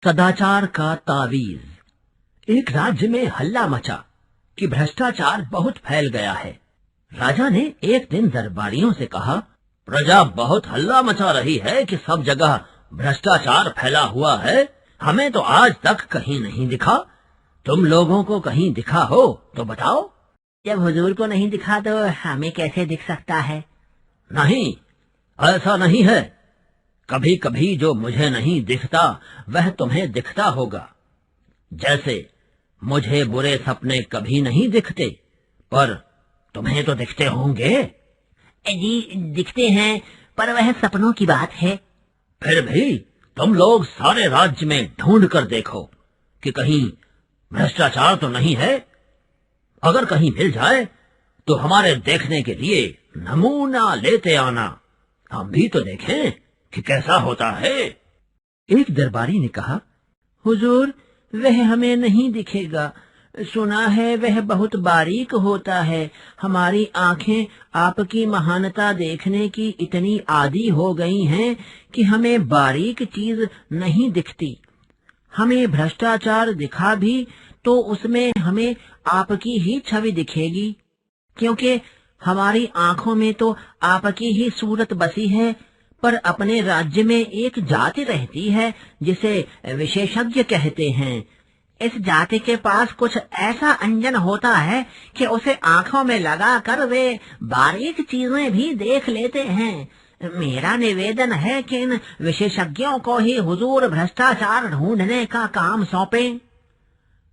सदाचार का तावीज। एक राज्य में हल्ला मचा कि भ्रष्टाचार बहुत फैल गया है। राजा ने एक दिन दरबारियों से कहा, प्रजा बहुत हल्ला मचा रही है कि सब जगह भ्रष्टाचार फैला हुआ है। हमें तो आज तक कहीं नहीं दिखा। तुम लोगों को कहीं दिखा हो तो बताओ। जब हुजूर को नहीं दिखा तो हमें कैसे दिख सकता है? नहीं, ऐसा नहीं है। कभी कभी जो मुझे नहीं दिखता वह तुम्हें दिखता होगा। जैसे मुझे बुरे सपने कभी नहीं दिखते, पर तुम्हें तो दिखते होंगे। जी दिखते हैं, पर वह सपनों की बात है। फिर भी तुम लोग सारे राज्य में ढूंढ कर देखो कि कहीं भ्रष्टाचार तो नहीं है। अगर कहीं मिल जाए तो हमारे देखने के लिए नमूना लेते आना, हम भी तो देखें कि कैसा होता है। एक दरबारी ने कहा, हुजूर वह हमें नहीं दिखेगा। सुना है वह बहुत बारीक होता है। हमारी आंखें आपकी महानता देखने की इतनी आदी हो गई हैं कि हमें बारीक चीज नहीं दिखती। हमें भ्रष्टाचार दिखा भी तो उसमें हमें आपकी ही छवि दिखेगी, क्योंकि हमारी आंखों में तो आपकी ही सूरत बसी है। पर अपने राज्य में एक जाति रहती है जिसे विशेषज्ञ कहते हैं। इस जाति के पास कुछ ऐसा अंजन होता है कि उसे आंखों में लगाकर वे बारीक चीजें भी देख लेते हैं। मेरा निवेदन है कि इन विशेषज्ञों को ही हुजूर भ्रष्टाचार ढूंढने का काम सौंपें।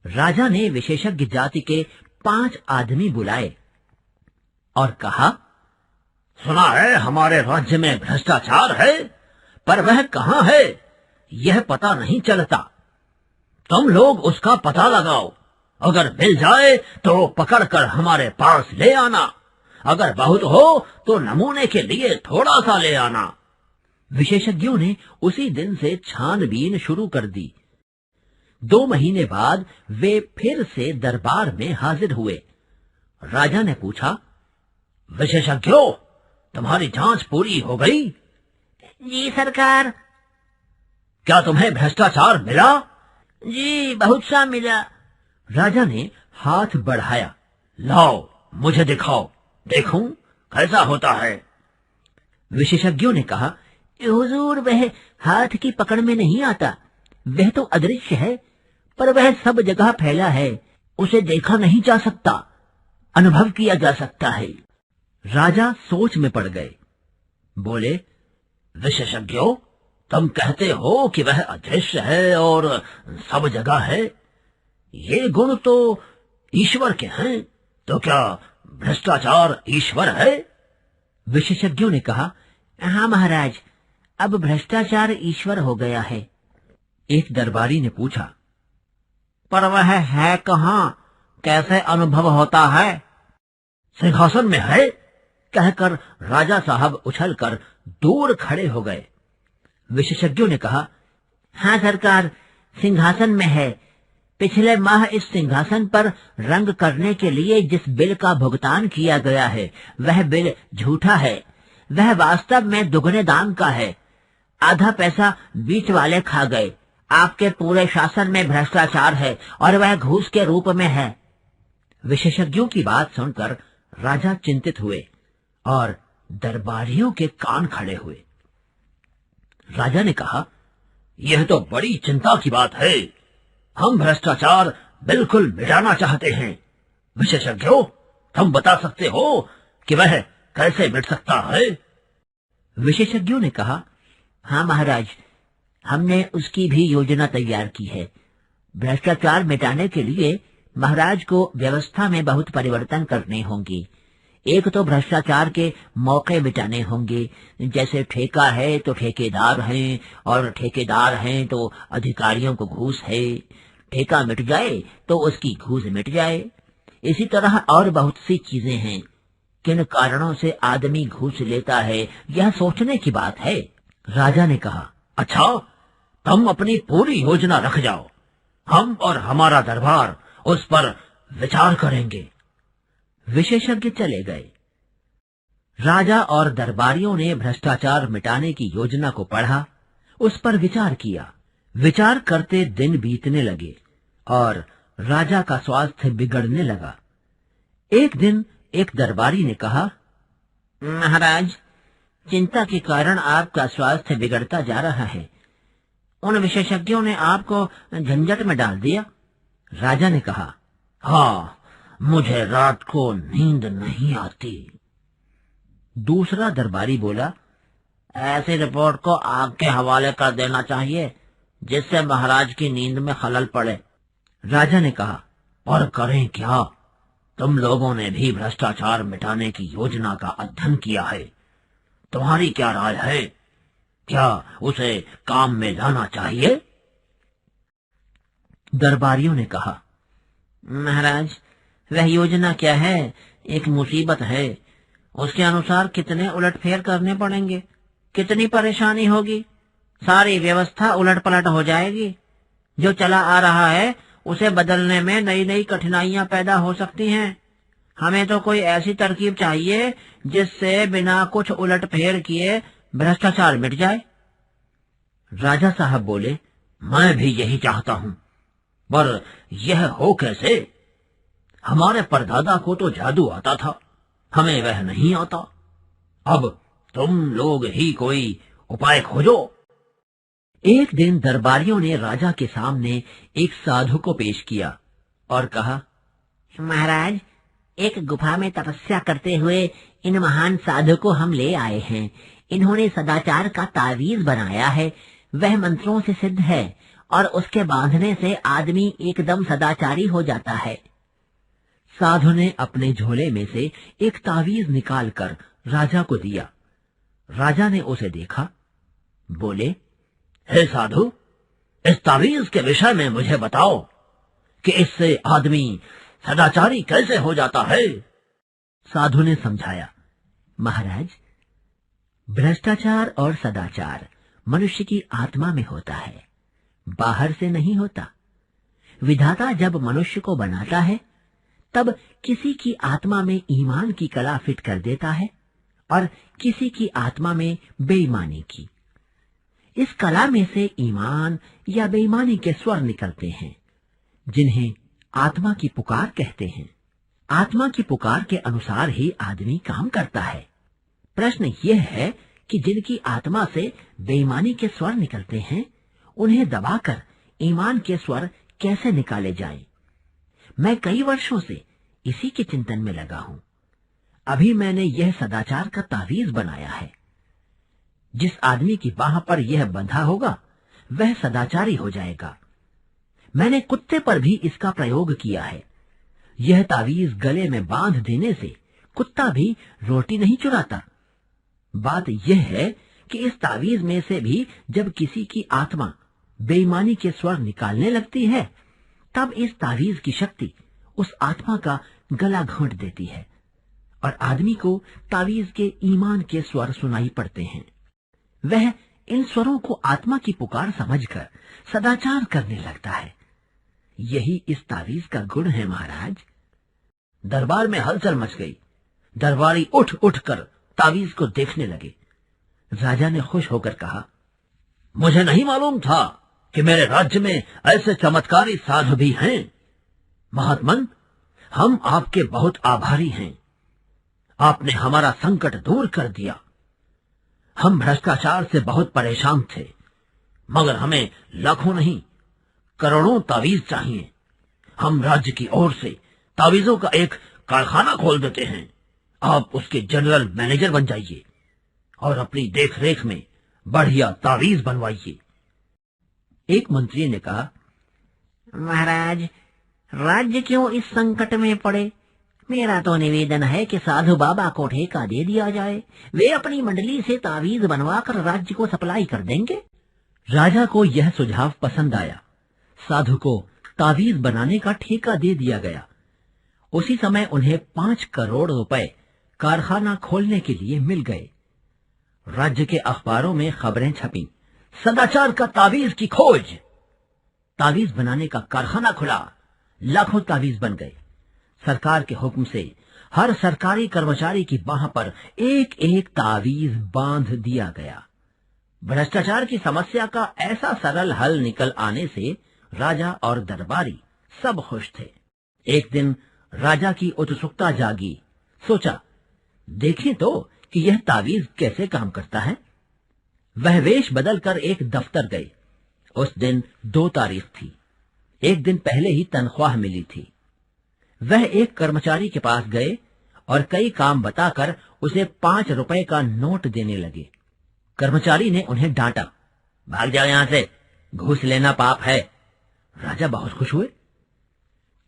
राजा ने विशेषज्ञ जाति के 5 आदमी बुलाए और कहा, सुना है हमारे राज्य में भ्रष्टाचार है, पर वह कहाँ है यह पता नहीं चलता। तुम लोग उसका पता लगाओ। अगर मिल जाए तो पकड़कर हमारे पास ले आना। अगर बहुत हो तो नमूने के लिए थोड़ा सा ले आना। विशेषज्ञों ने उसी दिन से छानबीन शुरू कर दी। 2 महीने बाद वे फिर से दरबार में हाजिर हुए। राजा ने पूछा, विशेषज्ञों, तुम्हारी जांच पूरी हो गई? जी सरकार। क्या तुम्हें भ्रष्टाचार मिला? जी बहुत सा मिला। राजा ने हाथ बढ़ाया, लाओ मुझे दिखाओ, देखूं कैसा होता है। विशेषज्ञों ने कहा, हुजूर वह हाथ की पकड़ में नहीं आता। वह तो अदृश्य है, पर वह सब जगह फैला है। उसे देखा नहीं जा सकता, अनुभव किया जा सकता है। राजा सोच में पड़ गए। बोले, विशेषज्ञों, तुम कहते हो कि वह अदृश्य है और सब जगह है। ये गुण तो ईश्वर के हैं, तो क्या भ्रष्टाचार ईश्वर है? विशेषज्ञों ने कहा, हाँ महाराज, अब भ्रष्टाचार ईश्वर हो गया है। एक दरबारी ने पूछा, पर वह है कहाँ? कैसे अनुभव होता है? सिंहासन में है, कहकर राजा साहब उछलकर दूर खड़े हो गए। विशेषज्ञों ने कहा, हाँ सरकार, सिंहासन में है। पिछले माह इस सिंहासन पर रंग करने के लिए जिस बिल का भुगतान किया गया है वह बिल झूठा है। वह वास्तव में दुगने दाम का है। आधा पैसा बीच वाले खा गए। आपके पूरे शासन में भ्रष्टाचार है और वह घूस के रूप में है। विशेषज्ञों की बात सुनकर राजा चिंतित हुए और दरबारियों के कान खड़े हुए। राजा ने कहा, यह तो बड़ी चिंता की बात है। हम भ्रष्टाचार बिल्कुल मिटाना चाहते हैं। विशेषज्ञों, तुम बता सकते हो कि वह कैसे मिट सकता है? विशेषज्ञों ने कहा, हाँ महाराज, हमने उसकी भी योजना तैयार की है। भ्रष्टाचार मिटाने के लिए महाराज को व्यवस्था में बहुत परिवर्तन करने होंगे। एक तो भ्रष्टाचार के मौके मिटाने होंगे। जैसे ठेका है तो ठेकेदार हैं, और ठेकेदार हैं तो अधिकारियों को घूस है। ठेका मिट जाए तो उसकी घूस मिट जाए। इसी तरह और बहुत सी चीजें हैं। किन कारणों से आदमी घूस लेता है यह सोचने की बात है। राजा ने कहा, अच्छा, तुम अपनी पूरी योजना रख जाओ। हम और हमारा दरबार उस पर विचार करेंगे। विशेषज्ञ चले गए। राजा और दरबारियों ने भ्रष्टाचार मिटाने की योजना को पढ़ा, उस पर विचार किया। विचार करते दिन बीतने लगे और राजा का स्वास्थ्य बिगड़ने लगा। एक दिन एक दरबारी ने कहा, महाराज, चिंता के कारण आपका स्वास्थ्य बिगड़ता जा रहा है। उन विशेषज्ञों ने आपको झंझट में डाल दिया। राजा ने कहा, हाँ, मुझे रात को नींद नहीं आती। दूसरा दरबारी बोला, ऐसी रिपोर्ट को आग के हवाले कर देना चाहिए जिससे महाराज की नींद में खलल पड़े। राजा ने कहा, और करें क्या? तुम लोगों ने भी भ्रष्टाचार मिटाने की योजना का अध्ययन किया है। तुम्हारी क्या राय है? क्या उसे काम में लाना चाहिए? दरबारियों ने कहा, महाराज, वह योजना क्या है? एक मुसीबत है। उसके अनुसार कितने उलटफेर करने पड़ेंगे, कितनी परेशानी होगी, सारी व्यवस्था उलट पलट हो जाएगी। जो चला आ रहा है उसे बदलने में नई नई कठिनाइयां पैदा हो सकती हैं। हमें तो कोई ऐसी तरकीब चाहिए जिससे बिना कुछ उलटफेर किए भ्रष्टाचार मिट जाए। राजा साहब बोले, मैं भी यही चाहता हूं, पर यह हो कैसे? हमारे परदादा को तो जादू आता था, हमें वह नहीं आता। अब तुम लोग ही कोई उपाय खोजो। एक दिन दरबारियों ने राजा के सामने एक साधु को पेश किया और कहा, महाराज, एक गुफा में तपस्या करते हुए इन महान साधु को हम ले आए हैं। इन्होंने सदाचार का तावीज बनाया है। वह मंत्रों से सिद्ध है और उसके बांधने से आदमी एकदम सदाचारी हो जाता है। साधु ने अपने झोले में से एक तावीज निकालकर राजा को दिया। राजा ने उसे देखा, बोले, हे साधु, इस तावीज के विषय में मुझे बताओ कि इससे आदमी सदाचारी कैसे हो जाता है। साधु ने समझाया, महाराज, भ्रष्टाचार और सदाचार मनुष्य की आत्मा में होता है, बाहर से नहीं होता। विधाता जब मनुष्य को बनाता है तब किसी की आत्मा में ईमान की कला फिट कर देता है और किसी की आत्मा में बेईमानी की। इस कला में से ईमान या बेईमानी के स्वर निकलते हैं, जिन्हें आत्मा की पुकार कहते हैं। आत्मा की पुकार के अनुसार ही आदमी काम करता है। प्रश्न यह है कि जिनकी आत्मा से बेईमानी के स्वर निकलते हैं, उन्हें दबाकर ईमान के स्वर कैसे निकाले जाएं? मैं कई वर्षों से इसी के चिंतन में लगा हूं। अभी मैंने यह सदाचार का तावीज बनाया है। जिस आदमी की बाह पर यह बंधा होगा वह सदाचारी हो जाएगा। मैंने कुत्ते पर भी इसका प्रयोग किया है। यह तावीज गले में बांध देने से कुत्ता भी रोटी नहीं चुराता। बात यह है कि इस तावीज में से भी जब किसी की आत्मा बेईमानी के स्वर निकालने लगती है, तब इस तावीज की शक्ति उस आत्मा का गला घोंट देती है और आदमी को तावीज के ईमान के स्वर सुनाई पड़ते हैं। वह इन स्वरों को आत्मा की पुकार समझकर सदाचार करने लगता है। यही इस तावीज का गुण है महाराज। दरबार में हलचल मच गई। दरबारी उठ उठकर तावीज को देखने लगे। राजा ने खुश होकर कहा, मुझे नहीं मालूम था कि मेरे राज्य में ऐसे चमत्कारी साधु भी हैं। महात्मन, हम आपके बहुत आभारी हैं। आपने हमारा संकट दूर कर दिया। हम भ्रष्टाचार से बहुत परेशान थे, मगर हमें लाखों नहीं करोड़ों तावीज चाहिए। हम राज्य की ओर से तावीजों का एक कारखाना खोल देते हैं। आप उसके जनरल मैनेजर बन जाइए और अपनी देखरेख में बढ़िया तावीज बनवाइए। एक मंत्री ने कहा, महाराज, राज्य क्यों इस संकट में पड़े? मेरा तो निवेदन है कि साधु बाबा को ठेका दे दिया जाए। वे अपनी मंडली से तावीज बनवाकर राज्य को सप्लाई कर देंगे। राजा को यह सुझाव पसंद आया। साधु को तावीज बनाने का ठेका दे दिया गया। उसी समय उन्हें 5 करोड़ रुपए कारखाना खोलने के लिए मिल गए। राज्य के अखबारों में खबरें छपी, सदाचार का तावीज की खोज। तावीज बनाने का कारखाना खुला। लाखों तावीज बन गए। सरकार के हुक्म से हर सरकारी कर्मचारी की बाह पर एक एक तावीज बांध दिया गया। भ्रष्टाचार की समस्या का ऐसा सरल हल निकल आने से राजा और दरबारी सब खुश थे। एक दिन राजा की उत्सुकता जागी। सोचा, देखें तो कि यह तावीज कैसे काम करता है। वह वेश बदलकर एक दफ्तर गए। उस दिन 2 तारीख थी। एक दिन पहले ही तनख्वाह मिली थी। वह एक कर्मचारी के पास गए और कई काम बताकर उसे 5 रुपए का नोट देने लगे। कर्मचारी ने उन्हें डांटा, भाग जाओ यहां से, घूस लेना पाप है। राजा बहुत खुश हुए।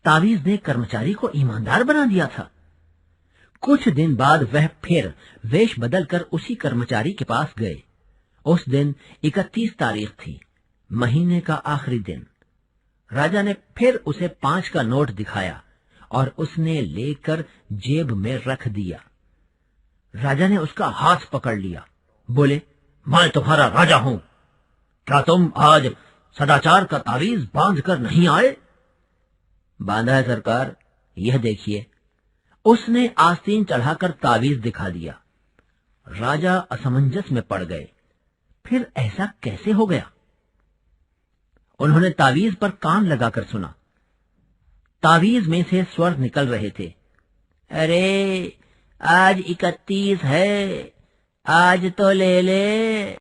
तावीज ने कर्मचारी को ईमानदार बना दिया था। कुछ दिन बाद वह फिर वेश बदलकर उसी कर्मचारी के पास गए। उस दिन 31 तारीख थी, महीने का आखिरी दिन। राजा ने फिर उसे 5 का नोट दिखाया और उसने लेकर जेब में रख दिया। राजा ने उसका हाथ पकड़ लिया, बोले, मैं तुम्हारा राजा हूं, क्या तुम आज सदाचार का तावीज बांध कर नहीं आए? बांधा है सरकार, यह देखिए। उसने आस्तीन चढ़ाकर तावीज दिखा दिया। राजा असमंजस में पड़ गए। फिर ऐसा कैसे हो गया? उन्होंने तावीज पर कान लगाकर सुना। तावीज में से स्वर निकल रहे थे, अरे आज 31 है, आज तो ले ले।